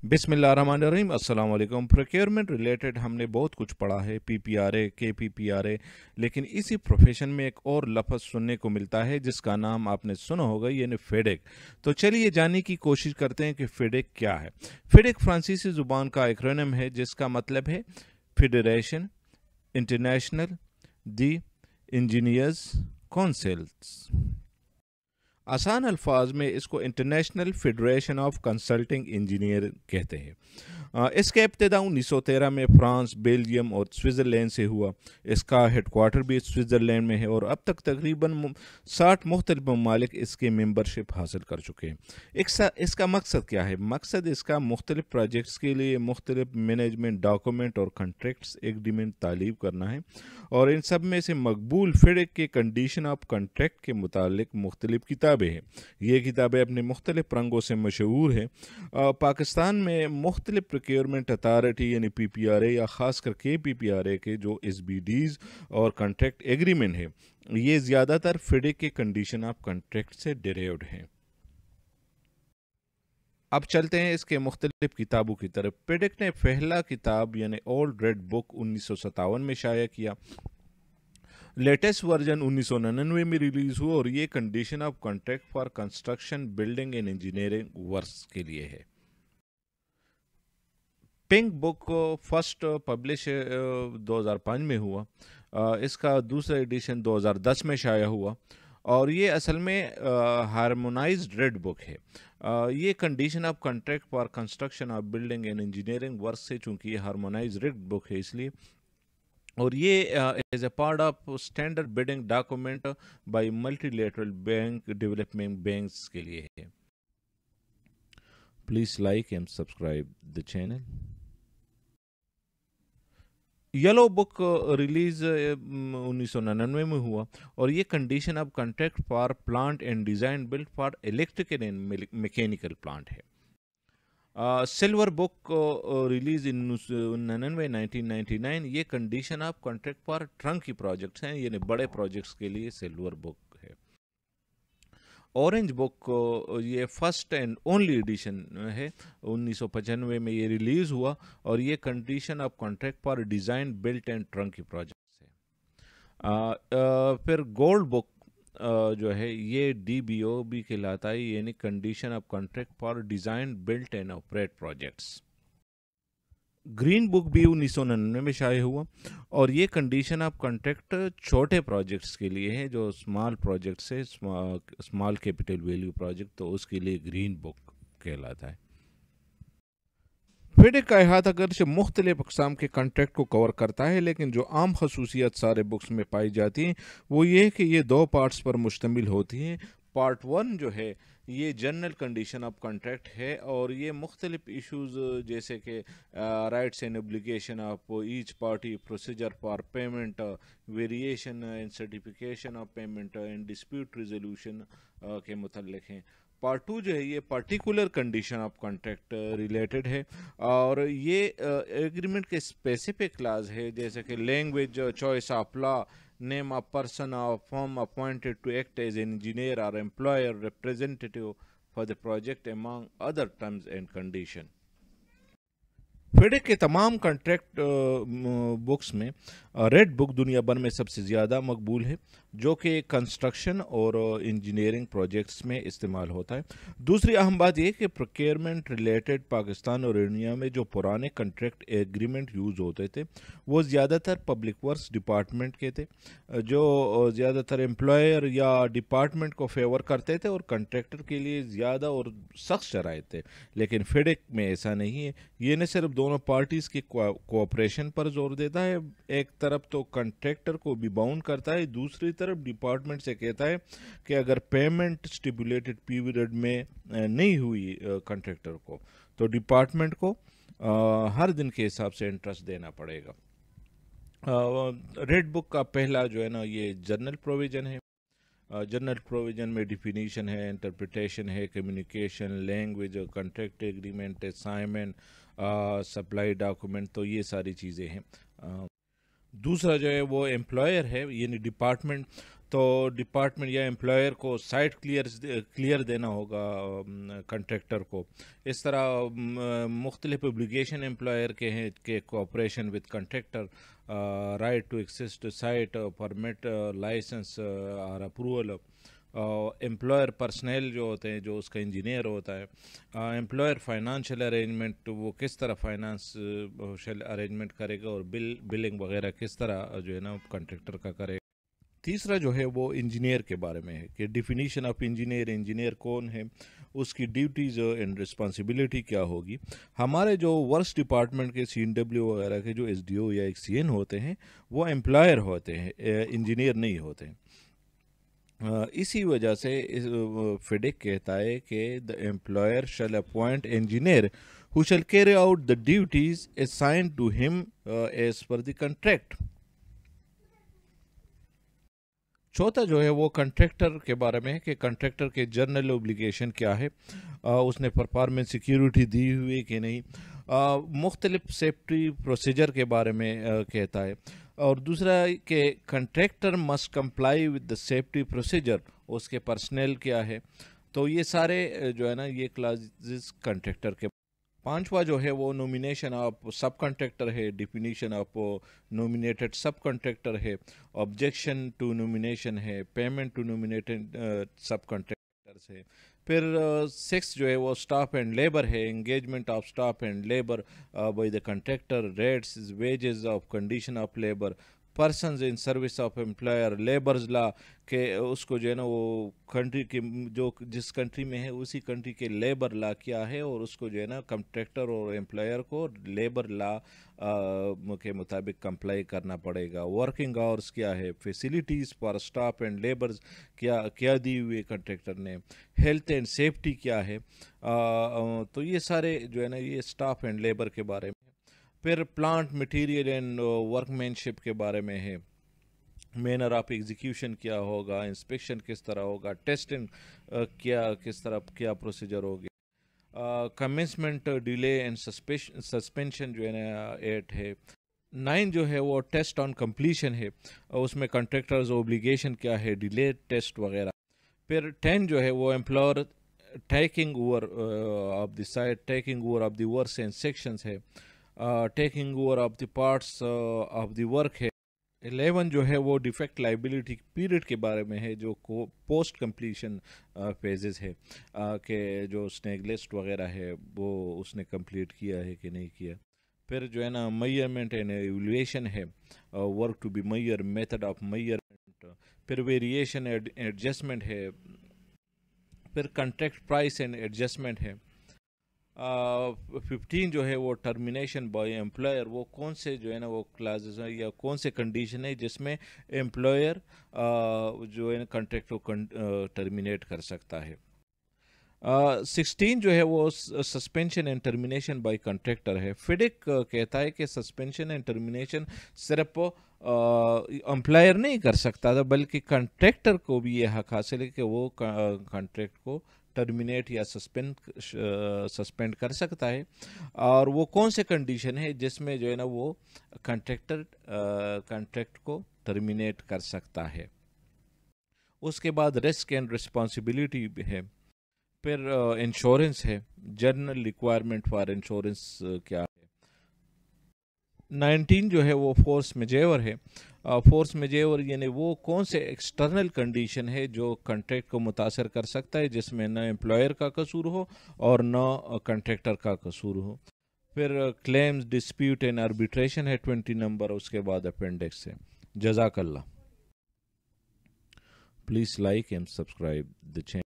बिस्मिल्लाहिर्रहमानिर्रहीम। अस्सलाम वालेकुम। प्रोक्योरमेंट रिलेटेड हमने बहुत कुछ पढ़ा है, पीपीआरए, केपीपीआरए, लेकिन इसी प्रोफेशन में एक और लफ्ज़ सुनने को मिलता है जिसका नाम आपने सुना होगा, यानी फेडेक। तो चलिए जानने की कोशिश करते हैं कि फेडेक क्या है। फेडेक फ्रांसीसी ज़ुबान का एक्रोनिम है जिसका मतलब है फेडरेशन इंटरनेशनल दी इंजीनियर्स काउंसिल्स। आसान अल्फाज में इसको international federation of consulting engineer कहते हैं। इसका इब्तिदा 1913 में फ्रांस, बेल्जियम और स्विट्ज़रलैंड से हुआ। इसका हेडक्वार्टर भी स्विट्ज़रलैंड में है और अब तक तकरीबन 60 मुख्तलिफ ममालिक इसके मेंबरशिप हासिल कर चुके हैं। इसका मकसद क्या है? मकसद इसका मुख्तलिफ प्रोजेक्ट्स के लिए मुख्तलिफ मैनेजमेंट डॉक्यूमेंट और कंट्रैक्ट्स एग्रीमेंट तालीब करना है, और इन सब में से मकबूल फेडेक के कंडीशन ऑफ कंट्रैक्ट के मुतालिक मुख्तलिफ किताबें हैं। ये किताबें अपने मुख्तलिफ रंगों से मशहूर हैं। पाकिस्तान में मुख्तलिफ प्रोक्योरमेंट अथॉरिटी यानी पीपीआरए या ख़ास करके पीपीआरए के जो एसबीडीज़ और कंट्रैक्ट एग्रीमेंट है, ये ज़्यादातर फेडेक के कंडीशन ऑफ कंट्रैक्ट से डिराइव्ड हैं। अब चलते हैं इसके मुख्तलिफ किताबों की तरफ। फेडेक ने पहला किताब यानी ओल्ड रेड बुक 1957 में शाया किया। लेटेस्ट वर्जन 1999 में रिलीज हुआ और ये condition of contract for construction building and engineering works के लिए है। पिंक बुक फर्स्ट पब्लिश 2005 में हुआ। इसका दूसरा एडिशन 2010 में शाया हुआ और ये असल में हार्मोनाइज्ड रेड बुक है। ये condition of contract for construction of building and engineering work से, चूंकि ये हार्मोनाइज्ड रेड बुक है इसलिए, और ये as a part of standard bidding document by multilateral bank development banks के लिए है। Please like and subscribe the channel. Yellow book release 1999 में हुआ और ये condition of contract for plant and design build for electrical and mechanical plant है। Silver book release in 1999। ये condition of contract for turnkey projects हैं, यानी बड़े projects के लिए सिल्वर बुक है। ऑरेंज बुक ये फर्स्ट एंड ओनली एडिशन है, 1995 में ये रिलीज़ हुआ और ये condition of contract for design built and trunk की प्रोजेक्ट्स है। फिर गोल्ड बुक जो है ये DBOB कहलाता है, यानी condition of contract for design built and operate projects. Green book भी 1999 में शाये हुआ और ये कंडीशन ऑफ कॉन्ट्रैक्ट छोटे प्रोजेक्ट्स के लिए है, जो स्मॉल प्रोजेक्ट्स है, स्मॉल कैपिटल वैल्यू प्रोजेक्ट, तो उसके लिए ग्रीन बुक कहलाता है। फेडेक का अहाता अगरचे मुख्तलिफ अक़साम के कॉन्ट्रैक्ट को कवर करता है, लेकिन जो आम खसूसियत सारे बुक्स में पाई जाती हैं वो ये है कि ये दो पार्ट्स पर मुश्तमिल होती हैं। पार्ट 1 जो है ये जनरल कंडीशन ऑफ कॉन्ट्रैक्ट है और ये मुख्तलिफ इशूज़ जैसे कि rights and obligation of each party, procedure for payment, variation and certification of payment and dispute resolution के मुतल्लिक हैं। पार्ट 2 जो है ये particular condition of contract related है और ये एग्रीमेंट के स्पेसिफिक क्लाज है, जैसे कि language, choice of law, name of person or firm appointed to act as an engineer or employer representative for the project, among other terms and conditions. फेडेक के तमाम contract books में red book दुनिया भर में सबसे ज़्यादा मकबूल है, जो कि कंस्ट्रक्शन और इंजीनियरिंग प्रोजेक्ट्स में इस्तेमाल होता है। दूसरी अहम बात यह कि प्रोक्योरमेंट रिलेटेड पाकिस्तान और इंडिया में जो पुराने कॉन्ट्रैक्ट एग्रीमेंट यूज़ होते थे वो ज़्यादातर पब्लिक वर्क्स डिपार्टमेंट के थे, जो ज़्यादातर एम्प्लॉयर या डिपार्टमेंट को फेवर करते थे और कॉन्ट्रैक्टर के लिए ज़्यादा और सख्त शराइत थे। लेकिन फेडेक में ऐसा नहीं है। ये न सिर्फ दोनों पार्टीज़ की कोऑपरेशन पर जोर देता है, एक तरफ तो कॉन्ट्रैक्टर को भी बाउंड करता है, दूसरी तरफ डिपार्टमेंट से कहता है कि अगर पेमेंट स्टिपुलेटेड पीरियड में नहीं हुई कॉन्ट्रैक्टर को, तो डिपार्टमेंट को हर दिन के हिसाब से इंटरेस्ट देना पड़ेगा। रेड बुक का पहला जो है ना ये जर्नल प्रोविज़न है। जनरल प्रोविज़न में डिफिनीशन है, इंटरप्रिटेशन है, communication, language, contract agreement, assignment, supply document, तो ये सारी चीज़ें हैं। दूसरा जो है वो एम्प्लॉयर है, यानी डिपार्टमेंट, تو ڈپارٹمنٹ یا امپلائر کو سائٹ کلیئر دینا ہوگا کنٹریکٹر کو. اس طرح مختلف اوبلیگیشن امپلائر کے ہیں کہ cooperation with contractor, right to access to site, permit, licence اور اپروول. امپلائر پرسنل جو ہوتے ہیں, جو اس کا انجینئر ہوتا ہے. امپلائر فائنانشیل ارینجمنٹ, وہ کس طرح فائنانشیل ارینجمنٹ کرے گا, اور بلنگ وغیرہ کس طرح جو ہے نا کنٹریکٹر کا کرے گا. تیسرا جو ہے وہ انجینئر کے بارے میں ہے کہ ڈیفینیشن آف انجینئر کون ہے, اس کی ڈیوٹیز اینڈ رسپانسبلٹی کیا ہوگی. ہمارے جو ورکس ڈپارٹمنٹ کے CNW وغیرہ کے جو SDO یا CN ہوتے ہیں وہ امپلائر ہوتے ہیں, انجینئر نہیں ہوتے ہیں. اسی وجہ سے فیڈیک کہتا ہے کہ the employer shell appoint engineer who shall carry out the duties assigned to him as per the contract. چوتھا جو ہے وہ کنٹریکٹر کے بارے میں ہے کہ کنٹریکٹر کے جرنل اوبلیگیشن کیا ہے, اس نے پرفارمنس سیکیورٹی دی ہوئی کہ نہیں. مختلف سیفٹی پروسیجر کے بارے میں کہتا ہے. اور دوسرا کہ contractor must comply with the safety procedure, اس کے پرسنل کیا ہے. تو یہ سارے جو ہے نا یہ کلاسز کنٹریکٹر کے. پانچواں جو ہے وہ نومینیشن آف سب کنٹریکٹر ہے, definition of nominated sub contractor ہے, آبجیکشن ٹو نومینیشن ہے, payment to nominated sub contractors ہے. پھر 6 جو ہے وہ اسٹاف اینڈ لیبر ہے, engagement of staff and labour by the contractor, rates, wages of condition of labour, persons in service of employer, labours law کہ اس کو جو ہے نا وہ کنٹری کے جو جس کنٹری میں ہے اسی کنٹری کے لیبر لا کیا ہے, اور اس کو جو ہے نا کنٹریکٹر اور امپلائر کو لیبر لا کے مطابق کمپلائی کرنا پڑے گا. ورکنگ آورس کیا ہے, facilities for staff and labours کیا دی ہوئی کنٹریکٹر نے, ہیلتھ اینڈ سیفٹی کیا ہے. تو یہ سارے جو ہے نا یہ اسٹاف اینڈ لیبر کے بارے میں. پھر پلانٹ مٹیریل اینڈ ورک مین شپ کے بارے میں ہے, مینر آف ایگزیکیوشن کیا ہوگا, انسپیکشن کس طرح ہوگا, ٹیسٹنگ کس طرح کیا پروسیجر ہوگی. کمنسمنٹ, ڈیلے اینڈ سسپینشن جو ہے نا 8 ہے. 9 جو ہے وہ ٹیسٹ آن کمپلیشن ہے, اس میں کنٹریکٹرز اوبلیگیشن کیا ہے, ڈیلے ٹیسٹ وغیرہ. پھر 10 جو ہے وہ employer taking over of the site, taking over of the works and sections ہے, taking over of the parts of the work ہے. 11 جو ہے وہ ڈیفیکٹ لائبلٹی پیریڈ کے بارے میں ہے, جو پوسٹ کمپلیشن فیزز ہے کہ جو اسنیک لسٹ وغیرہ ہے وہ اس نے کمپلیٹ کیا ہے کہ نہیں کیا. پھر جو ہے نا میئرمنٹ اینڈ ایویلویشن ہے, work to be measure, method of measurement. پھر ویریشن ایڈجسٹمنٹ ہے. پھر کنٹریکٹ پرائس اینڈ ایڈجسٹمنٹ ہے. 15 جو ہے وہ ٹرمینیشن بائی امپلائر, وہ کون سے جو ہے نا وہ کلازز ہیں یا کون سے کنڈیشن ہے جس میں امپلائر جو ہے کنٹریکٹ کو ٹرمینیٹ کر سکتا ہے. 16 جو ہے وہ suspension and termination by contractor ہے. فیڈیک کہتا ہے کہ سسپینشن اینڈ ٹرمینیشن صرف امپلائر نہیں کر سکتا تھا, بلکہ کنٹریکٹر کو بھی یہ حق حاصل ہے کہ وہ کنٹریکٹ کو ٹرمینیٹ یا سسپینڈ کر سکتا ہے. اور وہ کون سے کنڈیشن ہے جس میں جو ہے نا وہ کنٹریکٹ کو ٹرمینیٹ کر سکتا ہے. اس کے بعد رسک اینڈ رسپانسبلٹی ہے. پھر انشورنس ہے, جنرل ریکوائرمنٹ فار انشورنس کیا ہے. 19 جو ہے وہ فورس میجیور ہے. فورس میجیور یعنی وہ کون سے ایکسٹرنل کنڈیشن ہے جو کنٹریکٹ کو متاثر کر سکتا ہے, جس میں نہ امپلائر کا قصور ہو اور نہ کنٹریکٹر کا قصور ہو. پھر کلیمز, ڈسپیوٹ اینڈ آربیٹریشن ہے 20 نمبر. اس کے بعد اپینڈکس ہے. جزاک اللہ. Please like and subscribe the channel.